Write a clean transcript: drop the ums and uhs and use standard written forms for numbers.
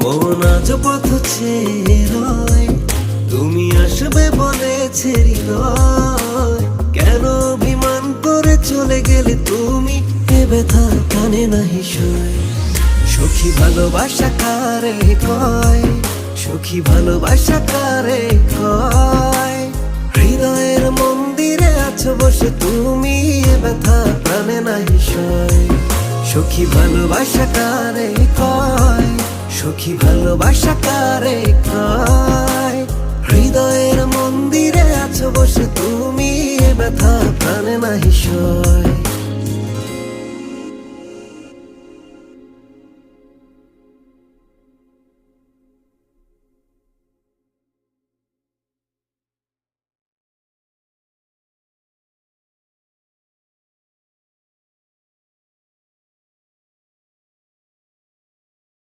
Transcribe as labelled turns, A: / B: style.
A: মন আজ পথ ছেড়ে রয়, তুমি আসবে বলেছে হৃদয়। কেন অভিমান করে চলে গেলে তুমি, এ ব্যথা কানে নাহি সয়। সখী ভালোবাসা কারে কয়, সখী ভালোবাসা কারে কয়। হৃদয়ের মন্দিরে আছো বসে তুমি, এ ব্যথা কানে নাহি সয়। সখী ভালোবাসা কারে কয়, সখী ভালোবাসা কারে কয়। হৃদয়ের মন্দিরে আছো বসে তুমি, এ ব্যথা প্রাণে নাহি সয়।